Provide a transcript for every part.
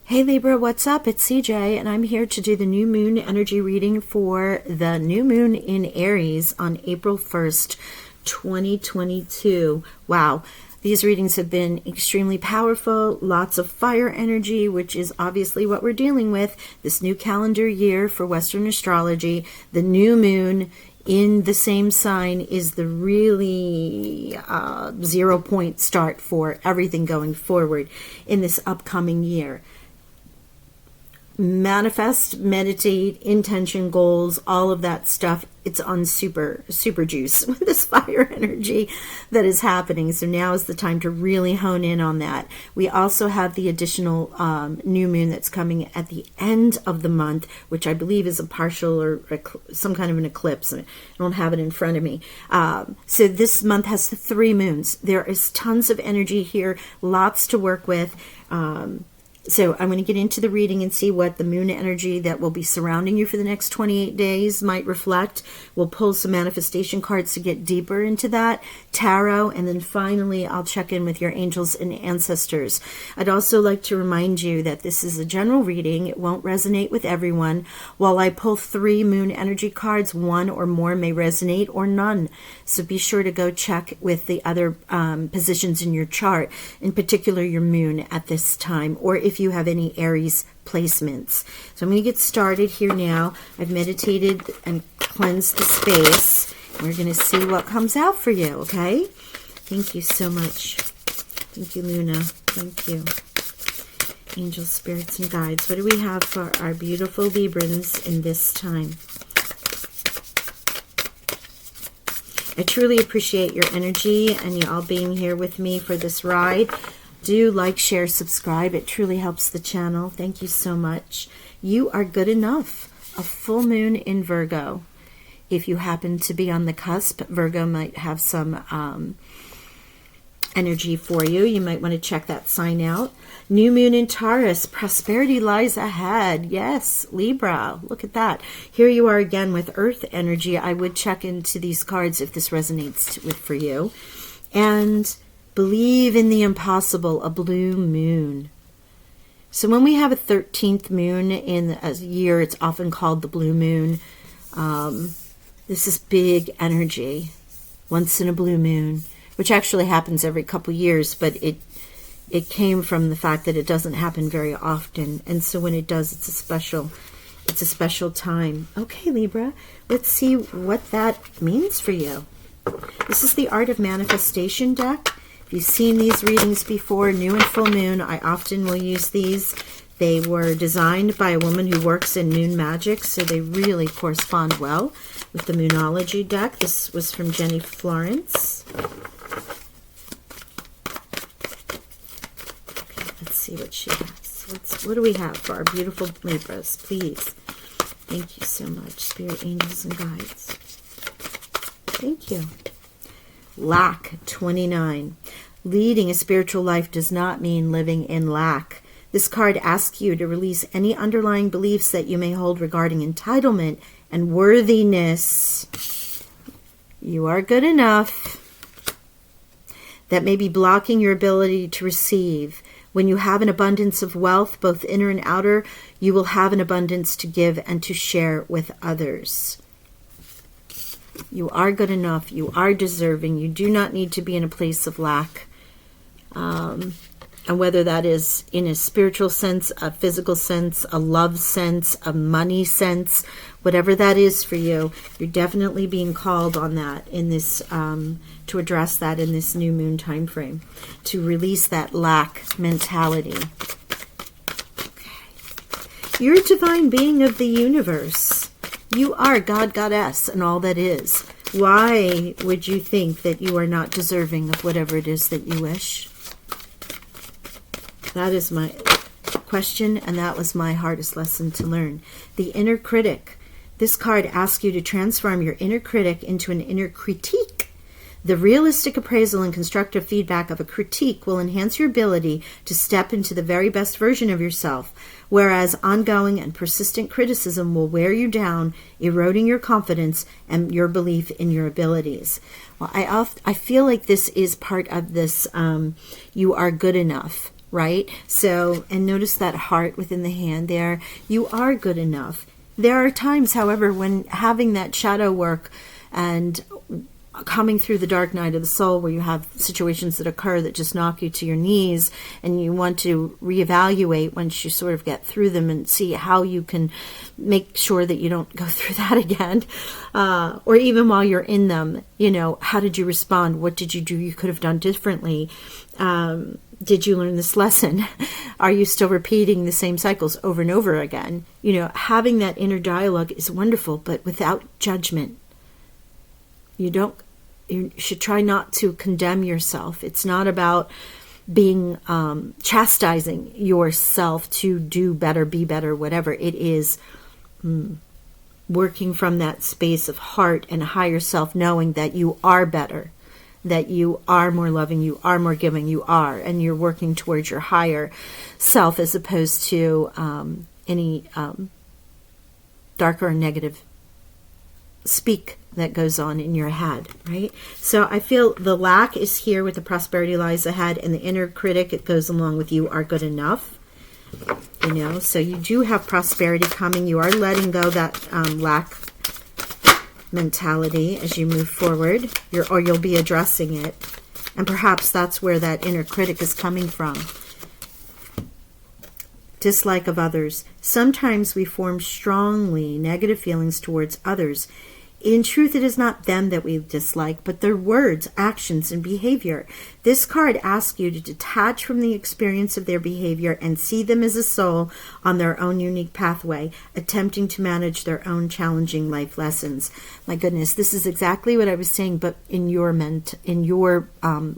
Hey Libra, what's up? It's CJ, and I'm here to do the new moon energy reading for the new moon in Aries on April 1st, 2022. Wow, these readings have been extremely powerful, lots of fire energy, which is obviously what we're dealing with this new calendar year for Western astrology. The new moon in the same sign is the really 0 point start for everything going forward in this upcoming year. Manifest, meditate, intention, goals, all of that stuff. It's on super juice with this fire energy that is happening. So now is the time to really hone in on that. We also have the additional new moon that's coming at the end of the month, which I believe is a partial or some kind of an eclipse. I don't have it in front of me. So this month has 3 moons. There is tons of energy here, lots to work with. So I'm going to get into the reading and see what the moon energy that will be surrounding you for the next 28 days might reflect. We'll pull some manifestation cards to get deeper into that, tarot, and then finally I'll check in with your angels and ancestors. I'd also like to remind you that this is a general reading. It won't resonate with everyone. While I pull 3 moon energy cards, 1 or more may resonate or none. So be sure to go check with the other positions in your chart, in particular your moon at this time, or if you have any Aries placements. So I'm going to get started here now. I've meditated and cleansed the space. We're going to see what comes out for you, okay? Thank you so much. Thank you, Luna. Thank you. Angels, spirits, and guides. What do we have for our beautiful Librans in this time? I truly appreciate your energy and you all being here with me for this ride. Do like, share, subscribe. It truly helps the channel. Thank you so much. You are good enough. A full moon in Virgo. If you happen to be on the cusp, Virgo might have some energy for you. You might want to check that sign out. New moon in Taurus. Prosperity lies ahead. Yes, Libra. Look at that. Here you are again with Earth energy. I would check into these cards if this resonates for you. And believe in the impossible, a blue moon. So when we have a 13th moon in a year, it's often called the blue moon. This is big energy, once in a blue moon, which actually happens every couple years, but it came from the fact that it doesn't happen very often. And so when it does, it's a special time. Okay, Libra, let's see what that means for you. This is the Art of Manifestation deck. If you've seen these readings before, new and full moon, I often will use these. They were designed by a woman who works in moon magic, so they really correspond well with the Numerology deck. This was from Jenny Florence. Okay, let's see what she has. What do we have for our beautiful Libras, please? Thank you so much, Spirit, Angels, and Guides. Thank you. Lack, 29. Leading a spiritual life does not mean living in lack. This card asks you to release any underlying beliefs that you may hold regarding entitlement and worthiness. You are good enough. That may be blocking your ability to receive. When you have an abundance of wealth, both inner and outer, you will have an abundance to give and to share with others. You are good enough. You are deserving. You do not need to be in a place of lack. And whether that is in a spiritual sense, a physical sense, a love sense, a money sense, whatever that is for you, you're definitely being called on that in this, to address that in this new moon time frame, to release that lack mentality. Okay. You're a divine being of the universe. You are God, Goddess, and all that is. Why would you think that you are not deserving of whatever it is that you wish? That is my question, and that was my hardest lesson to learn. The inner critic. This card asks you to transform your inner critic into an inner critique. The realistic appraisal and constructive feedback of a critique will enhance your ability to step into the very best version of yourself, whereas ongoing and persistent criticism will wear you down, eroding your confidence and your belief in your abilities. Well, I feel like this is part of this you are good enough right? So, and notice that heart within the hand there. You are good enough. There are times, however, when having that shadow work and coming through the dark night of the soul, where you have situations that occur that just knock you to your knees, and you want to reevaluate once you sort of get through them and see how you can make sure that you don't go through that again. Or even while you're in them, how did you respond? What did you do you could have done differently? Did you learn this lesson? Are you still repeating the same cycles over and over again? Having that inner dialogue is wonderful, but without judgment. You should try not to condemn yourself. It's not about being chastising yourself to do better, be better, whatever. It is working from that space of heart and higher self, knowing that you are better, that you are more loving, you are more giving, you are, and you're working towards your higher self as opposed to any darker or negative speak that goes on in your head, right? So I feel the lack is here with the prosperity lies ahead, and the inner critic, it goes along with you are good enough, so you do have prosperity coming. You are letting go that lack mentality as you move forward, or you'll be addressing it, and perhaps that's where that inner critic is coming from. Dislike of others. Sometimes we form strongly negative feelings towards others. In truth, it is not them that we dislike, but their words, actions, and behavior. This card asks you to detach from the experience of their behavior and see them as a soul on their own unique pathway, attempting to manage their own challenging life lessons. My goodness, this is exactly what I was saying, but in your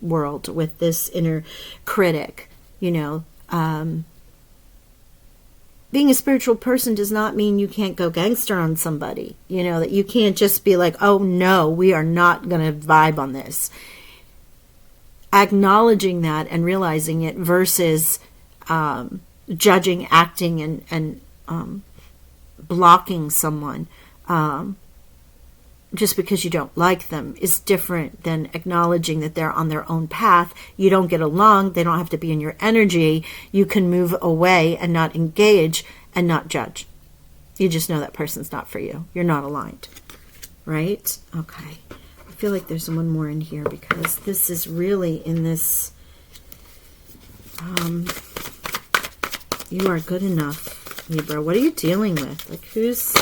world with this inner critic, being a spiritual person does not mean you can't go gangster on somebody. That you can't just be like, oh no, we are not going to vibe on this. Acknowledging that and realizing it versus judging, acting, and blocking someone just because you don't like them is different than acknowledging that they're on their own path. You don't get along. They don't have to be in your energy. You can move away and not engage and not judge. You just know that person's not for you. You're not aligned. Right? Okay. I feel like there's one more in here because this is really in this. You are good enough, Libra. What are you dealing with? Like who's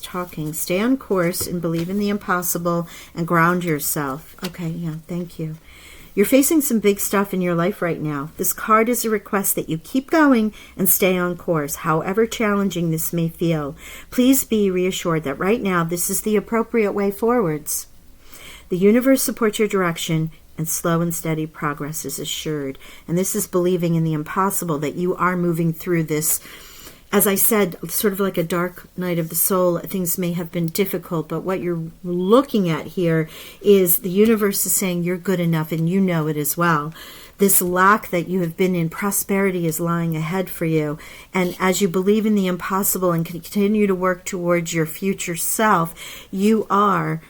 talking? Stay on course and believe in the impossible and ground yourself. Okay, yeah, thank you. You're facing some big stuff in your life right now. This card is a request that you keep going and stay on course, however challenging this may feel. Please be reassured that right now this is the appropriate way forwards. The universe supports your direction, and slow and steady progress is assured. And this is believing in the impossible, that you are moving through this. As I said, sort of like a dark night of the soul, things may have been difficult, but what you're looking at here is the universe is saying you're good enough, and you know it as well. This lack that you have been in, prosperity is lying ahead for you. And as you believe in the impossible and continue to work towards your future self, you are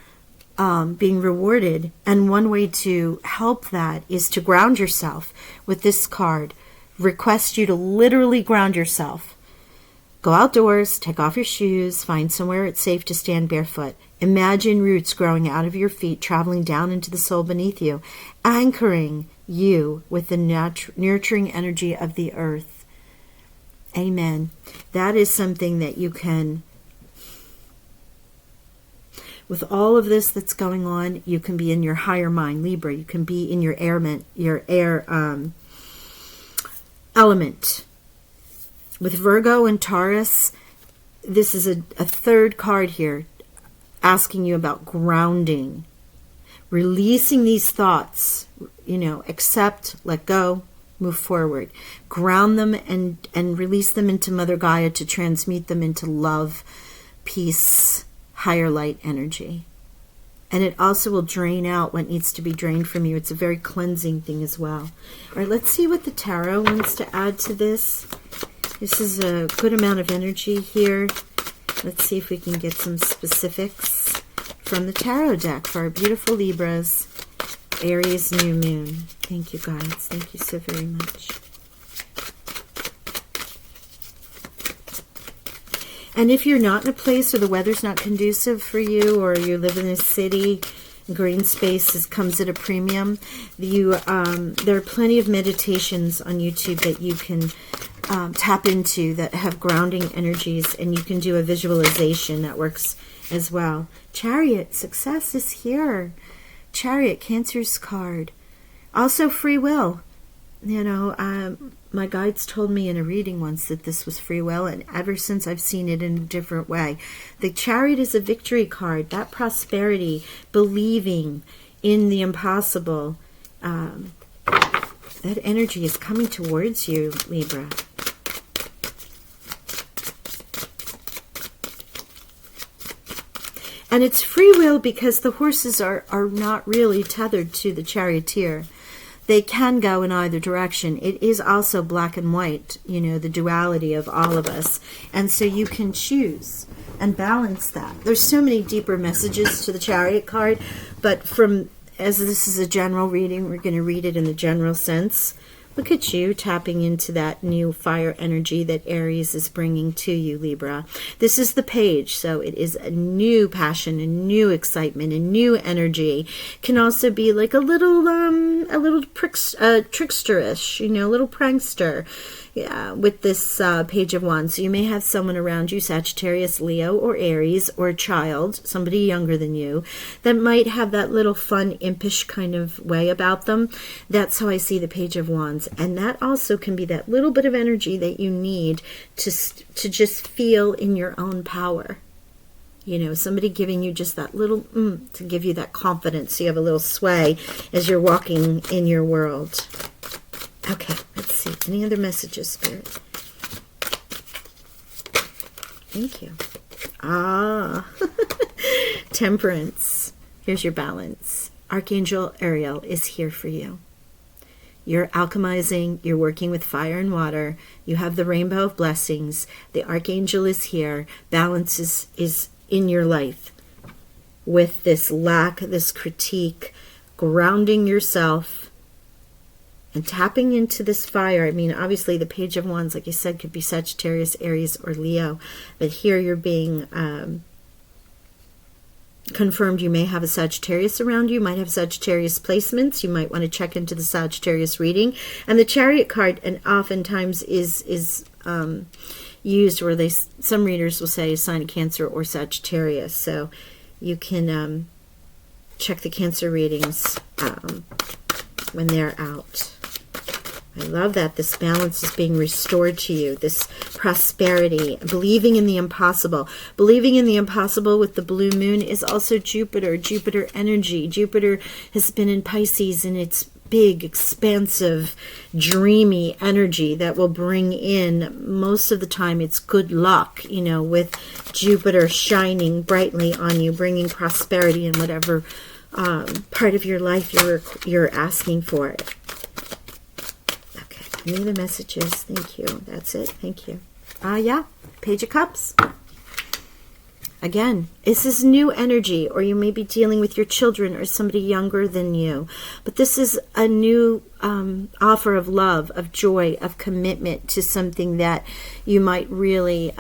being rewarded. And one way to help that is to ground yourself with this card. Request you to literally ground yourself. Go outdoors, take off your shoes, find somewhere it's safe to stand barefoot. Imagine roots growing out of your feet, traveling down into the soul beneath you, anchoring you with the nurturing energy of the earth. Amen. That is something that you can, with all of this that's going on, you can be in your higher mind, Libra. You can be in your air element. With Virgo and Taurus, this is a third card here asking you about grounding, releasing these thoughts, accept, let go, move forward. Ground them and release them into Mother Gaia to transmute them into love, peace, higher light energy. And it also will drain out what needs to be drained from you. It's a very cleansing thing as well. All right, let's see what the tarot wants to add to this. This is a good amount of energy here. Let's see if we can get some specifics from the tarot deck for our beautiful Libras. Aries new moon. Thank you, guys. Thank you so very much. And if you're not in a place where the weather's not conducive for you, or you live in a city, green space comes at a premium, there are plenty of meditations on YouTube that you can tap into that have grounding energies, and you can do a visualization that works as well. Chariot, success is here. Chariot, Cancer's card. Also free will. You know, my guides told me in a reading once that this was free will, and ever since I've seen it in a different way. The Chariot is a victory card. That prosperity, believing in the impossible, that energy is coming towards you, Libra. And it's free will because the horses are not really tethered to the charioteer. They can go in either direction. It is also black and white, you know, the duality of all of us. And so you can choose and balance that. There's so many deeper messages to the Chariot card, but as this is a general reading, we're going to read it in the general sense. Look at you tapping into that new fire energy that Aries is bringing to you, Libra. This is the page, so it is a new passion, a new excitement, a new energy. Can also be like a little tricksterish, you know, a little prankster. Yeah, with this Page of Wands. So you may have someone around you, Sagittarius, Leo, or Aries, or a child, somebody younger than you, that might have that little fun, impish kind of way about them. That's how I see the Page of Wands. And that also can be that little bit of energy that you need to just feel in your own power. You know, somebody giving you just that little to give you that confidence. So you have a little sway as you're walking in your world. Okay, let's see. Any other messages, Spirit? Thank you. Temperance. Here's your balance. Archangel Ariel is here for you. You're alchemizing. You're working with fire and water. You have the rainbow of blessings. The Archangel is here. Balance is in your life. With this lack, this critique, grounding yourself, and tapping into this fire. I mean, obviously the Page of Wands, like I said, could be Sagittarius, Aries, or Leo. But here you're being confirmed. You may have a Sagittarius around you. You might have Sagittarius placements. You might want to check into the Sagittarius reading. And the Chariot card, and oftentimes is used where some readers will say sign of Cancer or Sagittarius. So you can check the Cancer readings when they're out. I love that this balance is being restored to you, this prosperity, believing in the impossible. Believing in the impossible with the blue moon is also Jupiter energy. Jupiter has been in Pisces, and it's big, expansive, dreamy energy that will bring in, most of the time, it's good luck, you know, with Jupiter shining brightly on you, bringing prosperity in whatever part of your life you're asking for it. Any other messages? Thank you. That's it. Thank you. Yeah. Page of Cups. Again, this is new energy, or you may be dealing with your children or somebody younger than you. But this is a new offer of love, of joy, of commitment to something that you might really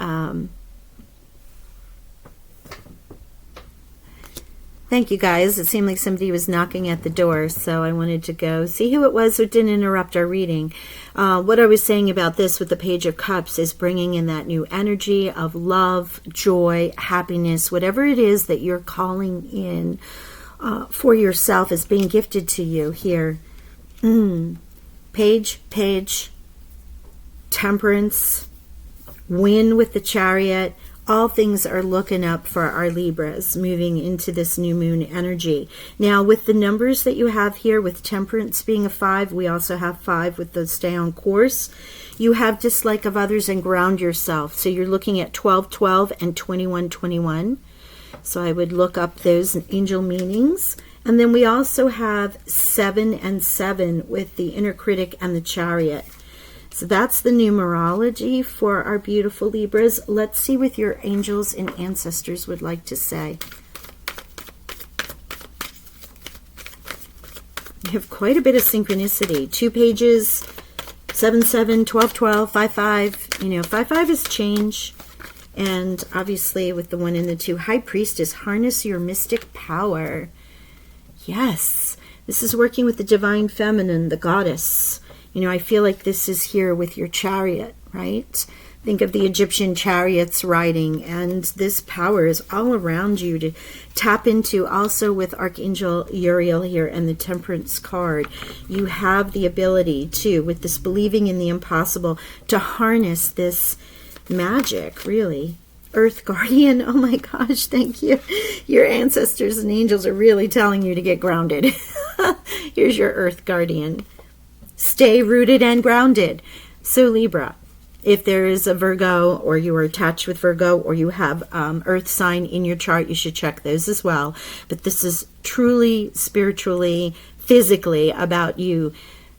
Thank you, guys. It seemed like somebody was knocking at the door, so I wanted to go see who it was so it didn't interrupt our reading. What I was saying about this with the Page of Cups is bringing in that new energy of love, joy, happiness, whatever it is that you're calling in for yourself is being gifted to you here. Page, Temperance, win with the Chariot. All things are looking up for our Libras moving into this new moon energy. Now, with the numbers that you have here, with Temperance being a 5, we also have 5 with the stay on course. You have dislike of others and ground yourself. So you're looking at 12-12 and 21-21. So I would look up those angel meanings. And then we also have 7 and 7 with the inner critic and the Chariot. So that's the numerology for our beautiful Libras. Let's see what your angels and ancestors would like to say. have quite a bit of synchronicity. 2 pages, 7, 7, 12, 12, 5, 5. You know, 5, 5 is change. And obviously with the 1 and the 2, High Priestess, harness your mystic power. Yes, this is working with the divine feminine, the goddess. You know, I feel like this is here with your chariot, right? Think of the Egyptian chariots riding, and this power is all around you to tap into. Also with Archangel Uriel here and the Temperance card, you have the ability to, with this believing in the impossible, to harness this magic, really. Earth Guardian, oh my gosh, thank you. Your ancestors and angels are really telling you to get grounded. Here's your Earth Guardian. Stay rooted and grounded. So Libra, if there is a Virgo, or you are attached with Virgo, or you have Earth sign in your chart, you should check those as well. But this is truly, spiritually, physically about you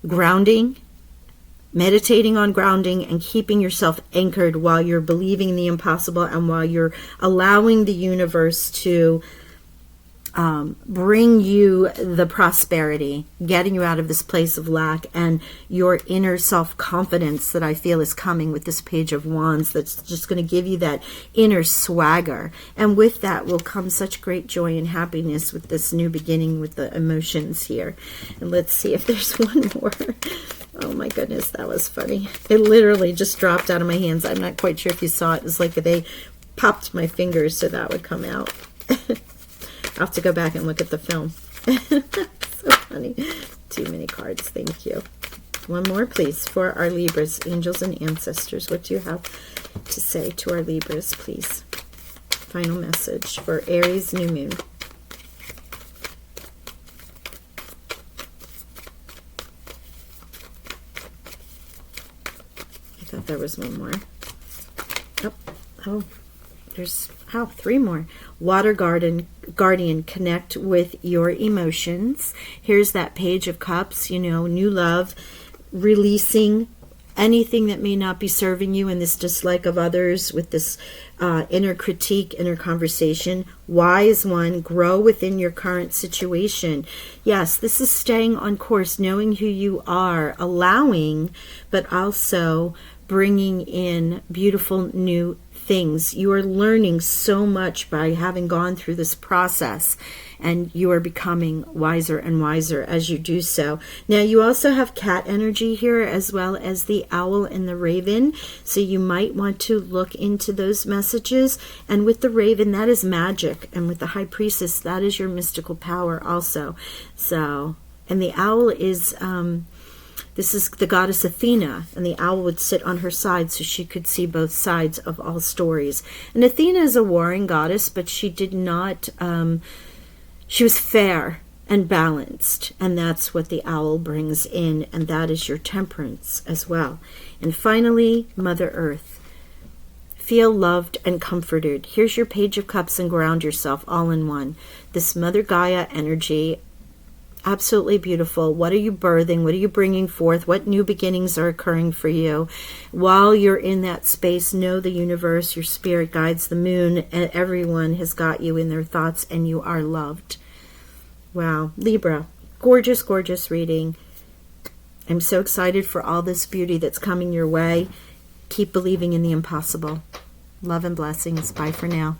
grounding, meditating on grounding, and keeping yourself anchored while you're believing the impossible and while you're allowing the universe to bring you the prosperity, getting you out of this place of lack, and your inner self-confidence that I feel is coming with this Page of Wands, that's just going to give you that inner swagger. And with that will come such great joy and happiness with this new beginning with the emotions here. And let's see if there's one more. Oh my goodness, that was funny. It literally just dropped out of my hands. I'm not quite sure if you saw it. It was like they popped my fingers so that would come out. I'll have to go back and look at the film. So funny. Too many cards. Thank you. One more, please, for our Libras, angels and ancestors. What do you have to say to our Libras, please? Final message for Aries new moon. I thought there was one more. Oh, there's 3 more. Water Guardian, connect with your emotions. Here's that Page of Cups, you know, new love, releasing anything that may not be serving you in this dislike of others, with this inner critique, inner conversation. Wise one, grow within your current situation. Yes, this is staying on course, knowing who you are, allowing, but also bringing in beautiful new things. You are learning so much by having gone through this process, and you are becoming wiser and wiser as you do so. Now you also have cat energy here, as well as the owl and the raven, so you might want to look into those messages. And with the raven, that is magic, and with the High Priestess, that is your mystical power also. So, and the owl is this is the goddess Athena, and the owl would sit on her side so she could see both sides of all stories. And Athena is a warring goddess, but she did not, she was fair and balanced, and that's what the owl brings in, and that is your Temperance as well. And finally, Mother Earth. Feel loved and comforted. Here's your Page of Cups, and ground yourself all in one. This Mother Gaia energy, absolutely beautiful. What are you birthing? What are you bringing forth? What new beginnings are occurring for you? While you're in that space, know the universe, your spirit guides, the moon, and everyone has got you in their thoughts, and you are loved. Wow. Libra, gorgeous, gorgeous reading. I'm so excited for all this beauty that's coming your way. Keep believing in the impossible. Love and blessings. Bye for now.